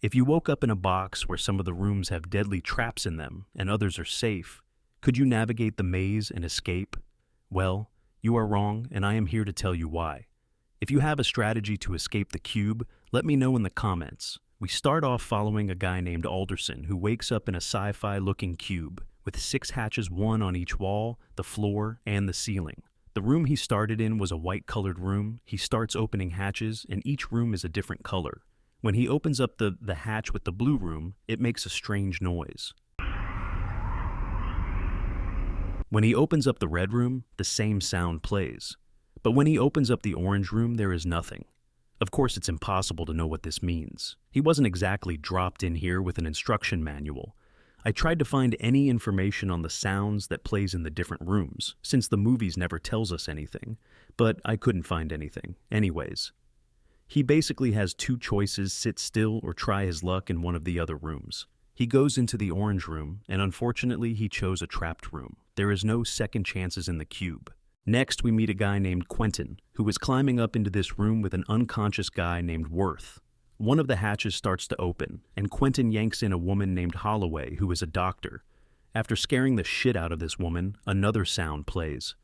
If you woke up in a box where some of the rooms have deadly traps in them and others are safe, could you navigate the maze and escape? Well, you are wrong, and I am here to tell you why. If you have a strategy to escape the cube, let me know in the comments. We start off following a guy named Alderson who wakes up in a sci-fi looking cube with 6 hatches, 1 on each wall, the floor, and the ceiling. The room he started in was a white colored room. He starts opening hatches, and each room is a different color. When he opens up the hatch with the blue room, it makes a strange noise. When he opens up the red room, the same sound plays. But when he opens up the orange room, there is nothing. Of course, it's impossible to know what this means. He wasn't exactly dropped in here with an instruction manual. I tried to find any information on the sounds that plays in the different rooms, since the movies never tells us anything, but I couldn't find anything. Anyways, he basically has 2 choices: sit still or try his luck in one of the other rooms. He goes into the orange room, and unfortunately he chose a trapped room. There is no second chances in the cube. Next, we meet a guy named Quentin, who is climbing up into this room with an unconscious guy named Worth. One of the hatches starts to open, and Quentin yanks in a woman named Holloway, who is a doctor. After scaring the shit out of this woman, another sound plays.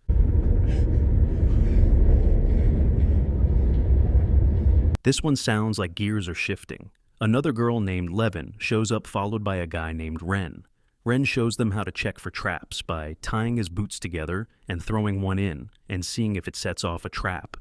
This one sounds like gears are shifting. Another girl named Levin shows up, followed by a guy named Ren. Ren shows them how to check for traps by tying his boots together and throwing one in and seeing if it sets off a trap.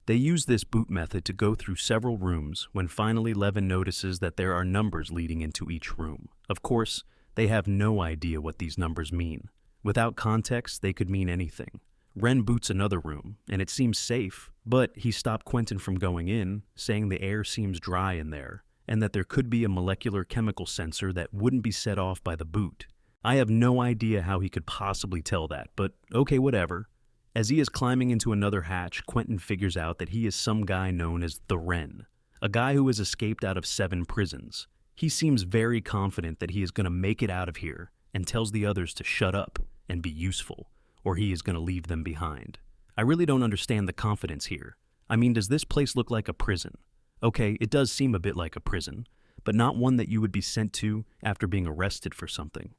They use this boot method to go through several rooms when finally Levin notices that there are numbers leading into each room. Of course, they have no idea what these numbers mean. Without context, they could mean anything. Ren boots another room, and it seems safe, but he stopped Quentin from going in, saying the air seems dry in there, and that there could be a molecular chemical sensor that wouldn't be set off by the boot. I have no idea how he could possibly tell that, but okay, whatever. As he is climbing into another hatch, Quentin figures out that he is some guy known as the Wren, a guy who has escaped out of 7 prisons. He seems very confident that he is going to make it out of here and tells the others to shut up and be useful, or he is going to leave them behind. I really don't understand the confidence here. I mean, does this place look like a prison? Okay, it does seem a bit like a prison, but not one that you would be sent to after being arrested for something.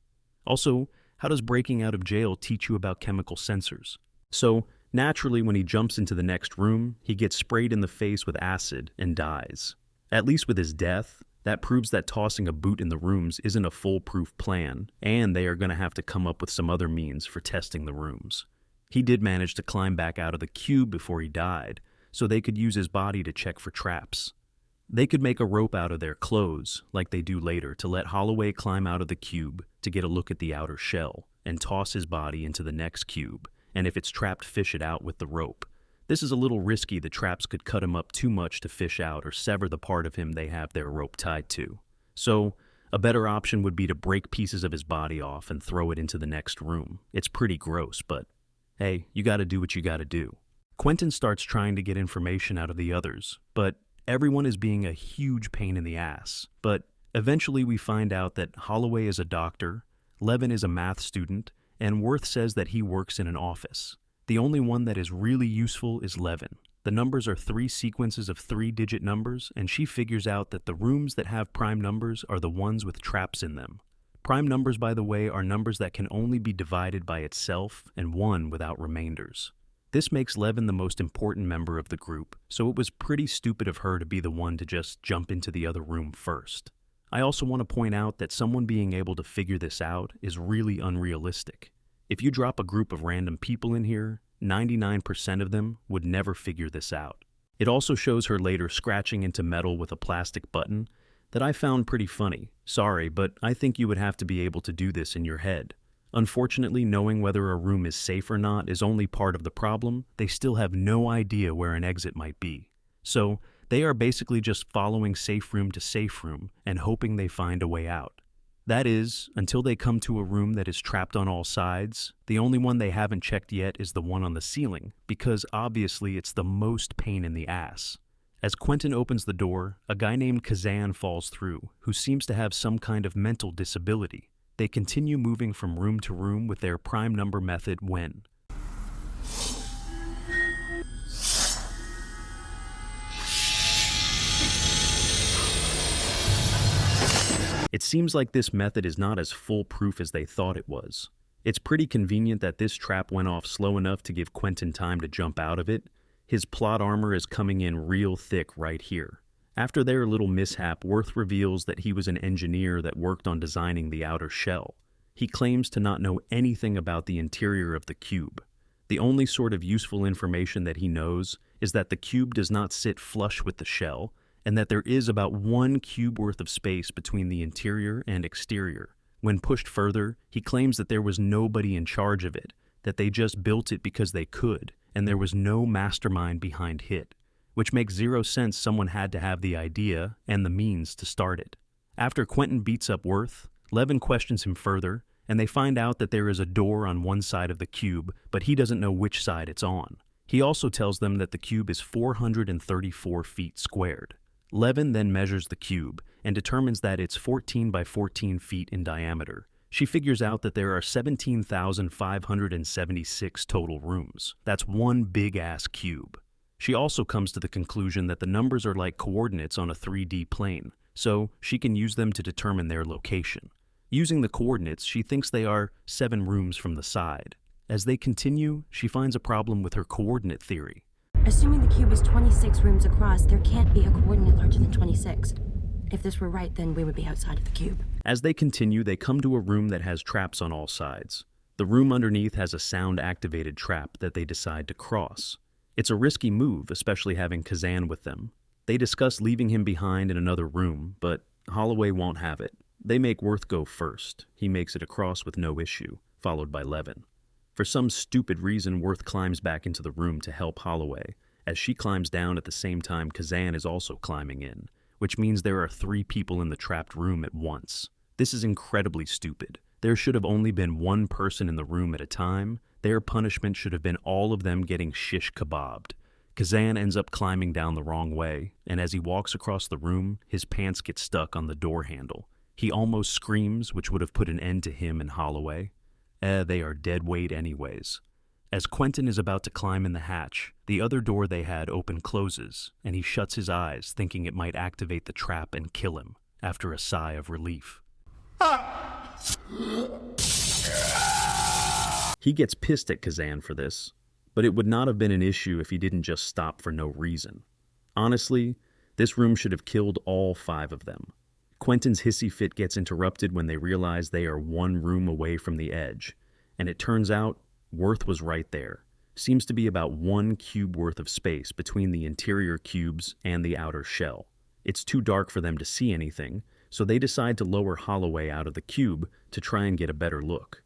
Also, how does breaking out of jail teach you about chemical sensors? So, naturally, when he jumps into the next room, he gets sprayed in the face with acid and dies. At least with his death, that proves that tossing a boot in the rooms isn't a foolproof plan, and they are going to have to come up with some other means for testing the rooms. He did manage to climb back out of the cube before he died, so they could use his body to check for traps. They could make a rope out of their clothes, like they do later, to let Holloway climb out of the cube to get a look at the outer shell, and toss his body into the next cube, and if it's trapped, fish it out with the rope. This is a little risky. The traps could cut him up too much to fish out or sever the part of him they have their rope tied to. So, a better option would be to break pieces of his body off and throw it into the next room. It's pretty gross, but hey, you gotta do what you gotta do. Quentin starts trying to get information out of the others, but everyone is being a huge pain in the ass. But eventually we find out that Holloway is a doctor, Levin is a math student, and Worth says that he works in an office. The only one that is really useful is Levin. The numbers are 3 sequences of 3-digit numbers, and she figures out that the rooms that have prime numbers are the ones with traps in them. Prime numbers, by the way, are numbers that can only be divided by itself and 1 without remainders. This makes Levin the most important member of the group, so it was pretty stupid of her to be the one to just jump into the other room first. I also want to point out that someone being able to figure this out is really unrealistic. If you drop a group of random people in here, 99% of them would never figure this out. It also shows her later scratching into metal with a plastic button that I found pretty funny. Sorry, but I think you would have to be able to do this in your head. Unfortunately, knowing whether a room is safe or not is only part of the problem. They still have no idea where an exit might be. So, they are basically just following safe room to safe room and hoping they find a way out. That is, until they come to a room that is trapped on all sides. The only one they haven't checked yet is the one on the ceiling, because obviously it's the most pain in the ass. As Quentin opens the door, a guy named Kazan falls through, who seems to have some kind of mental disability. They continue moving from room to room with their prime number method when. It seems like this method is not as foolproof as they thought it was. It's pretty convenient that this trap went off slow enough to give Quentin time to jump out of it. His plot armor is coming in real thick right here. After their little mishap, Worth reveals that he was an engineer that worked on designing the outer shell. He claims to not know anything about the interior of the cube. The only sort of useful information that he knows is that the cube does not sit flush with the shell, and that there is about 1 cube worth of space between the interior and exterior. When pushed further, he claims that there was nobody in charge of it, that they just built it because they could, and there was no mastermind behind it, which makes zero sense. Someone had to have the idea and the means to start it. After Quentin beats up Worth, Levin questions him further, and they find out that there is a door on one side of the cube, but he doesn't know which side it's on. He also tells them that the cube is 434 feet squared. Levin then measures the cube and determines that it's 14 by 14 feet in diameter. She figures out that there are 17,576 total rooms. That's one big-ass cube. She also comes to the conclusion that the numbers are like coordinates on a 3D plane, so she can use them to determine their location. Using the coordinates, she thinks they are 7 rooms from the side. As they continue, she finds a problem with her coordinate theory. Assuming the cube is 26 rooms across, there can't be a coordinate larger than 26. If this were right, then we would be outside of the cube. As they continue, they come to a room that has traps on all sides. The room underneath has a sound-activated trap that they decide to cross. It's a risky move, especially having Kazan with them. They discuss leaving him behind in another room, but Holloway won't have it. They make Worth go first. He makes it across with no issue, followed by Levin. For some stupid reason, Worth climbs back into the room to help Holloway. As she climbs down at the same time, Kazan is also climbing in, which means there are 3 people in the trapped room at once. This is incredibly stupid. There should have only been 1 person in the room at a time. Their punishment should have been all of them getting shish kebabbed. Kazan ends up climbing down the wrong way, and as he walks across the room, his pants get stuck on the door handle. He almost screams, which would have put an end to him and Holloway. They are dead weight anyways. As Quentin is about to climb in the hatch, the other door they had open closes, and he shuts his eyes, thinking it might activate the trap and kill him, after a sigh of relief. He gets pissed at Kazan for this, but it would not have been an issue if he didn't just stop for no reason. Honestly, this room should have killed all 5 of them. Quentin's hissy fit gets interrupted when they realize they are 1 room away from the edge, and it turns out Worth was right there. Seems to be about 1 cube worth of space between the interior cubes and the outer shell. It's too dark for them to see anything, so they decide to lower Holloway out of the cube to try and get a better look.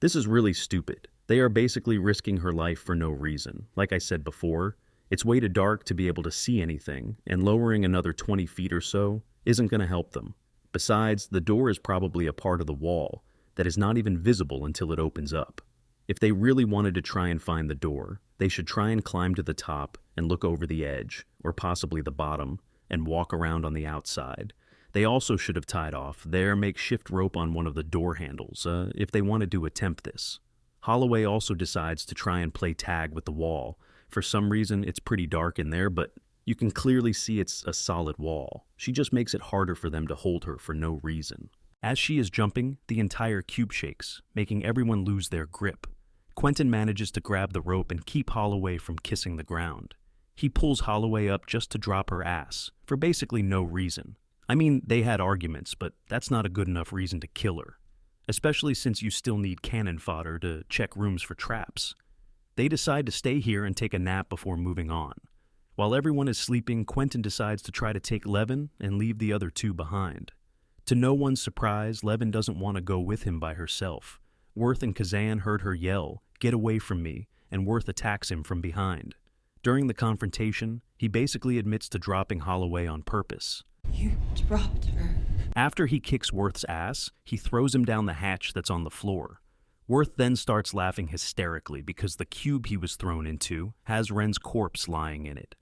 This is really stupid. They are basically risking her life for no reason. Like I said before, it's way too dark to be able to see anything, and lowering another 20 feet or so isn't going to help them. Besides, the door is probably a part of the wall that is not even visible until it opens up. If they really wanted to try and find the door, they should try and climb to the top and look over the edge, or possibly the bottom, and walk around on the outside. They also should have tied off their makeshift rope on one of the door handles, if they wanted to attempt this. Holloway also decides to try and play tag with the wall. For some reason, it's pretty dark in there, but you can clearly see it's a solid wall. She just makes it harder for them to hold her for no reason. As she is jumping, the entire cube shakes, making everyone lose their grip. Quentin manages to grab the rope and keep Holloway from kissing the ground. He pulls Holloway up just to drop her ass, for basically no reason. I mean, they had arguments, but that's not a good enough reason to kill her. Especially since you still need cannon fodder to check rooms for traps. They decide to stay here and take a nap before moving on. While everyone is sleeping, Quentin decides to try to take Levin and leave the other 2 behind. To no one's surprise, Levin doesn't want to go with him by herself. Worth and Kazan heard her yell, "Get away from me," and Worth attacks him from behind. During the confrontation, he basically admits to dropping Holloway on purpose. You dropped her. After he kicks Worth's ass, he throws him down the hatch that's on the floor. Worth then starts laughing hysterically because the cube he was thrown into has Ren's corpse lying in it.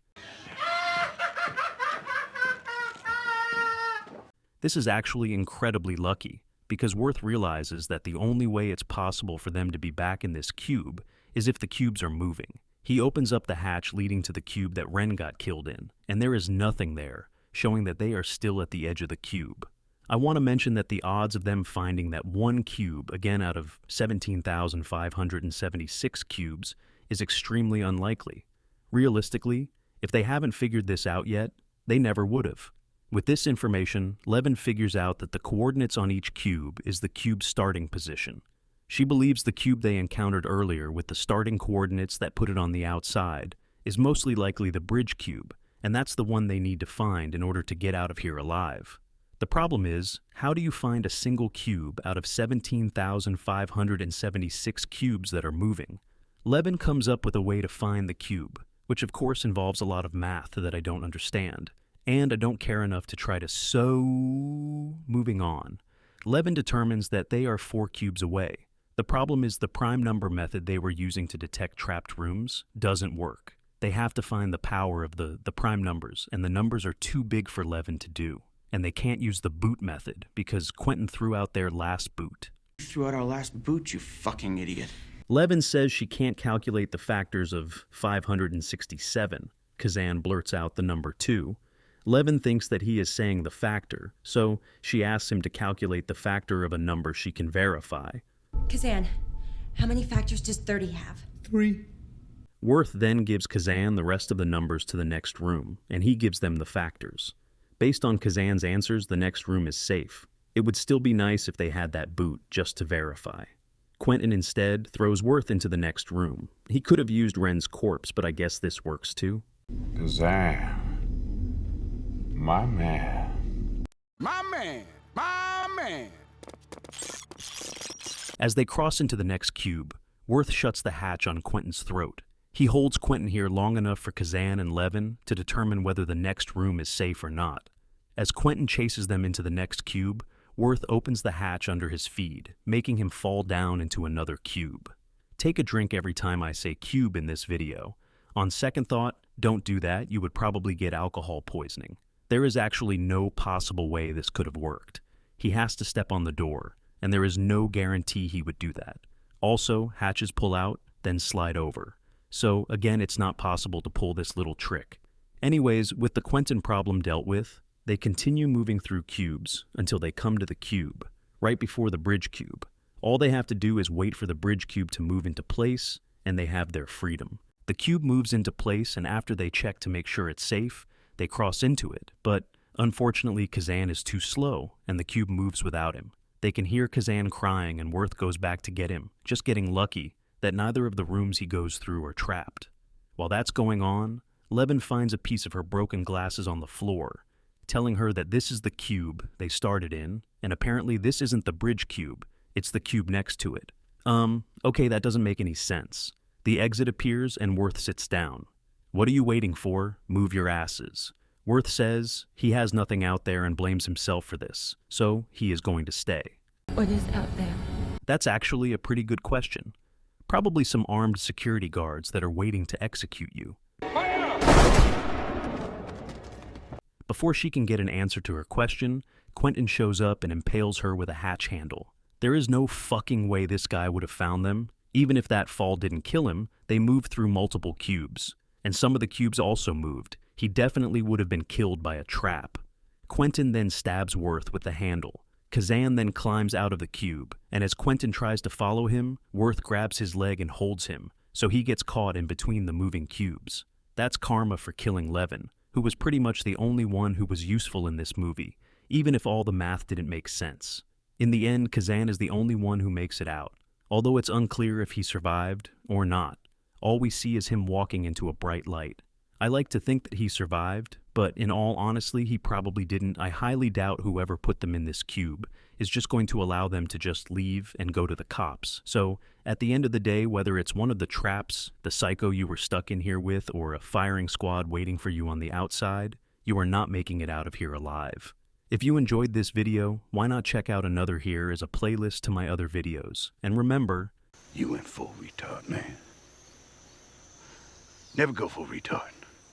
This is actually incredibly lucky, because Worth realizes that the only way it's possible for them to be back in this cube is if the cubes are moving. He opens up the hatch leading to the cube that Ren got killed in, and there is nothing there, showing that they are still at the edge of the cube. I want to mention that the odds of them finding that one cube, again out of 17,576 cubes, is extremely unlikely. Realistically, if they haven't figured this out yet, they never would have. With this information, Levin figures out that the coordinates on each cube is the cube's starting position. She believes the cube they encountered earlier with the starting coordinates that put it on the outside is mostly likely the bridge cube, and that's the one they need to find in order to get out of here alive. The problem is, how do you find a single cube out of 17,576 cubes that are moving? Levin comes up with a way to find the cube, which of course involves a lot of math that I don't understand, and I don't care enough to try to moving on. Levin determines that they are 4 cubes away. The problem is the prime number method they were using to detect trapped rooms doesn't work. They have to find the power of the prime numbers, and the numbers are too big for Levin to do. And they can't use the boot method because Quentin threw out their last boot. You threw out our last boot, you fucking idiot. Levin says she can't calculate the factors of 567. Kazan blurts out the number 2. Levin thinks that he is saying the factor, so she asks him to calculate the factor of a number she can verify. Kazan, how many factors does 30 have? 3. Worth then gives Kazan the rest of the numbers to the next room, and he gives them the factors. Based on Kazan's answers, the next room is safe. It would still be nice if they had that boot just to verify. Quentin instead throws Worth into the next room. He could have used Ren's corpse, but I guess this works too. Kazan, my man. My man! My man! As they cross into the next cube, Worth shuts the hatch on Quentin's throat. He holds Quentin here long enough for Kazan and Levin to determine whether the next room is safe or not. As Quentin chases them into the next cube, Worth opens the hatch under his feed, making him fall down into another cube. Take a drink every time I say cube in this video. On second thought, don't do that, you would probably get alcohol poisoning. There is actually no possible way this could have worked. He has to step on the door, and there is no guarantee he would do that. Also, hatches pull out, then slide over. So, again, it's not possible to pull this little trick. Anyways, with the Quentin problem dealt with, they continue moving through cubes until they come to the cube, right before the bridge cube. All they have to do is wait for the bridge cube to move into place, and they have their freedom. The cube moves into place, and after they check to make sure it's safe, they cross into it. But unfortunately, Kazan is too slow, and the cube moves without him. They can hear Kazan crying, and Worth goes back to get him, just getting lucky that neither of the rooms he goes through are trapped. While that's going on, Levin finds a piece of her broken glasses on the floor, telling her that this is the cube they started in, and apparently this isn't the bridge cube, it's the cube next to it. Okay, that doesn't make any sense. The exit appears and Worth sits down. What are you waiting for? Move your asses. Worth says he has nothing out there and blames himself for this, so he is going to stay. What is out there? That's actually a pretty good question. Probably some armed security guards that are waiting to execute you. Before she can get an answer to her question, Quentin shows up and impales her with a hatch handle. There is no fucking way this guy would have found them. Even if that fall didn't kill him, they moved through multiple cubes. And some of the cubes also moved. He definitely would have been killed by a trap. Quentin then stabs Worth with the handle. Kazan then climbs out of the cube, and as Quentin tries to follow him, Worth grabs his leg and holds him, so he gets caught in between the moving cubes. That's karma for killing Levin, who was pretty much the only one who was useful in this movie, even if all the math didn't make sense. In the end, Kazan is the only one who makes it out, although it's unclear if he survived or not. All we see is him walking into a bright light. I like to think that he survived, but in all honesty, he probably didn't. I highly doubt whoever put them in this cube is just going to allow them to just leave and go to the cops. So, at the end of the day, whether it's one of the traps, the psycho you were stuck in here with, or a firing squad waiting for you on the outside, you are not making it out of here alive. If you enjoyed this video, why not check out another here as a playlist to my other videos. And remember, You went full retard, man. Never go full retard.